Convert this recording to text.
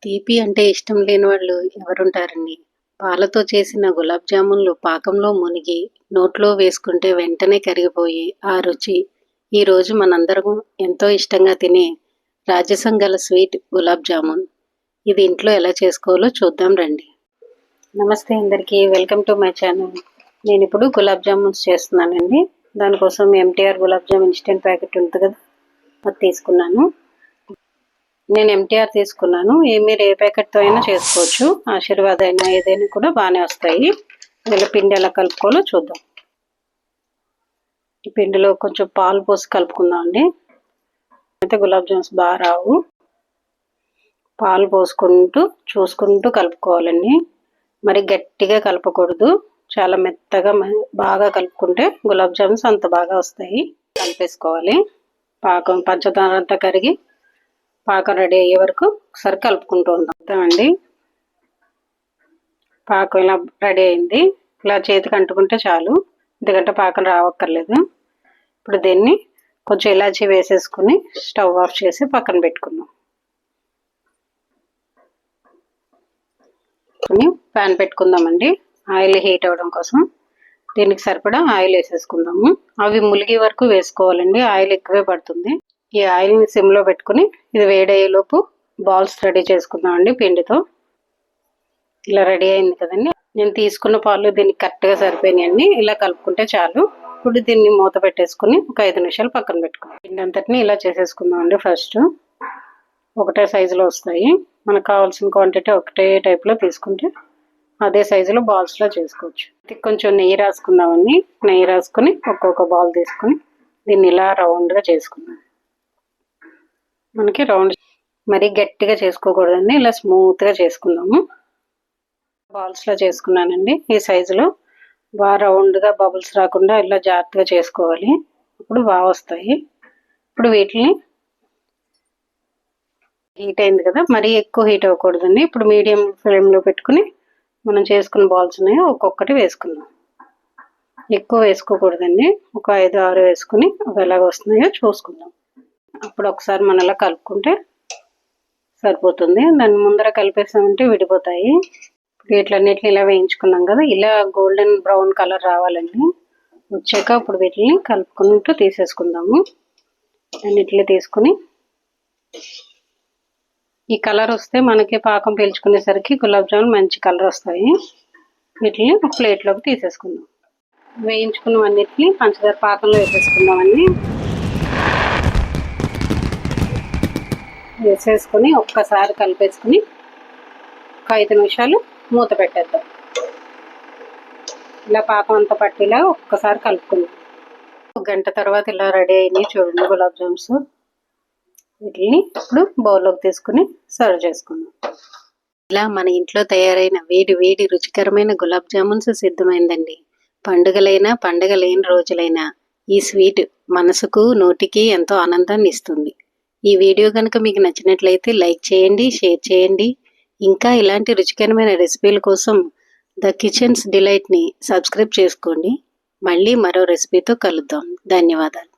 తీపి అంటే ఇష్టం లేని వాళ్ళు ఎవరుంటారండి? పాలతో చేసిన గులాబ్ జామున్లు పాకంలో మునిగి నోట్లో వేసుకుంటే వెంటనే కరిగిపోయి ఆ రుచి ఈరోజు మనందరం ఎంతో ఇష్టంగా తినే రాజసం గల స్వీట్ గులాబ్ జామున్. ఇది ఇంట్లో ఎలా చేసుకోవాలో చూద్దాం రండి. నమస్తే అందరికీ, వెల్కమ్ టు మై ఛానల్. నేను ఇప్పుడు గులాబ్ జామున్స్ చేస్తున్నానండి. దానికోసం MTR gulab jamun instant packet ఉంటుంది కదా, అది తీసుకున్నాను. నేను ఎంటీఆర్ తీసుకున్నాను. మీరు ఏ ప్యాకెట్తో అయినా చేసుకోవచ్చు. ఆశీర్వాద్ అయినా ఏదైనా కూడా బాగానే వస్తాయి. ఇలా పిండి ఎలా కలుపుకోవాలో చూద్దాం. ఈ పిండిలో కొంచెం పాలు పోసి కలుపుకుందాం అండి. అయితే గులాబ్ జామ్స్ బాగా రావు. పాలు పోసుకుంటూ చూసుకుంటూ కలుపుకోవాలండి. మరి గట్టిగా కలపకూడదు. చాలా మెత్తగా బాగా కలుపుకుంటే గులాబ్ జామ్స్ అంత బాగా వస్తాయి. కలిపేసుకోవాలి. పాకం పంచదార అంతా కరిగి పాకం రెడీ అయ్యే వరకు ఒకసారి కలుపుకుంటూ ఉంటామండి. పాకం ఇలా రెడీ అయింది. ఇలా చేతికి అంటుకుంటే చాలు, ఎందుకంటే పాకం రావక్కర్లేదు. ఇప్పుడు దీన్ని కొంచెం ఇలాచీ వేసేసుకుని స్టవ్ ఆఫ్ చేసి పక్కన పెట్టుకుందాం. ప్యాన్ పెట్టుకుందామండి. ఆయిల్ హీట్ అవ్వడం కోసం దీనికి సరిపడా ఆయిల్ వేసేసుకుందాము. అవి ములిగే వరకు వేసుకోవాలండి. ఆయిల్ ఎక్కువే పడుతుంది. ఈ ఆయిల్ని సిమ్లో పెట్టుకుని ఇది వేడయ్యేలోపు బాల్స్ రెడీ చేసుకుందామండి పిండితో. ఇలా రెడీ అయింది కదండి. నేను తీసుకున్న పాలు దీనికి కరెక్ట్గా సరిపోయినాయండి. ఇలా కలుపుకుంటే చాలు. ఇప్పుడు దీన్ని మూత పెట్టేసుకుని ఒక 5 నిమిషాలు పక్కన పెట్టుకుందాం. పిండి అంతటిని ఇలా చేసేసుకుందామండి. ఫస్ట్ ఒకటే సైజులో వస్తాయి. మనకు కావాల్సిన క్వాంటిటీ ఒకటే టైప్లో తీసుకుంటే అదే సైజులో బాల్స్లో చేసుకోవచ్చు. కొంచెం నెయ్యి రాసుకుందామండి. నెయ్యి రాసుకుని ఒక్కొక్క బాల్ తీసుకుని దీన్ని ఇలా రౌండ్గా చేసుకుందాం. మనకి రౌండ్ మరీ గట్టిగా చేసుకోకూడదండి. ఇలా స్మూత్గా చేసుకుందాము. బాల్స్లో చేసుకున్నానండి. ఈ సైజులో బాగా రౌండ్గా బబుల్స్ రాకుండా ఇలా జాగ్రత్తగా చేసుకోవాలి. ఇప్పుడు బాగా వస్తాయి. ఇప్పుడు వీటిని హీట్ అయింది కదా, మరీ ఎక్కువ హీట్ అవ్వకూడదండి. ఇప్పుడు మీడియం ఫ్లేమ్లో పెట్టుకుని మనం చేసుకున్న బాల్స్ ఉన్నాయి ఒక్కొక్కటి వేసుకుందాం. ఎక్కువ వేసుకోకూడదండి. ఒక 5-6 వేసుకుని అవి ఎలాగ వస్తున్నాయో చూసుకుందాం. అప్పుడు ఒకసారి మనం ఇలా కలుపుకుంటే సరిపోతుంది. దాన్ని ముందర కలిపేసామంటే విడిపోతాయి. వీటిలన్నిటిని ఇలా వేయించుకున్నాం కదా, ఇలా గోల్డెన్ బ్రౌన్ కలర్ రావాలండి. వచ్చాక ఇప్పుడు వీటిని కలుపుకుంటూ తీసేసుకుందాము. అన్నిటిని తీసుకుని ఈ కలర్ వస్తే మనకి పాకం పీల్చుకునేసరికి గులాబ్ జామున్ మంచి కలర్ వస్తాయి. వీటిని ఒక ప్లేట్లోకి తీసేసుకుందాం. వేయించుకున్నవన్నిటిని పంచదార పాకంలో వేసేసుకుందామండి. వేసేసుకొని ఒక్కసారి కలిపేసుకుని ఒక 5 నిమిషాలు మూత పెట్టేద్దాం. ఇలా పాకం అంతా పట్టేలా ఒక్కసారి కలుపుకుందాం. 1 గంట తర్వాత ఇలా రెడీ అయినాయి చూడండి గులాబ్ జామ్స్. వీటిని ఇప్పుడు బౌల్లోకి తీసుకుని సర్వ్ చేసుకుందాం. ఇలా మన ఇంట్లో తయారైన వేడి వేడి రుచికరమైన గులాబ్ జామున్స్ సిద్ధమైందండి. పండుగలైనా పండుగ లేని రోజులైనా ఈ స్వీట్ మనసుకు నోటికి ఎంతో ఆనందాన్ని ఇస్తుంది. ఈ వీడియో కనుక మీకు నచ్చినట్లయితే లైక్ చేయండి, షేర్ చేయండి. ఇంకా ఇలాంటి రుచికరమైన రెసిపీల కోసం ద కిచెన్స్ డిలైట్ని సబ్స్క్రైబ్ చేసుకోండి. మళ్ళీ మరో రెసిపీతో కలుద్దాం. ధన్యవాదాలు.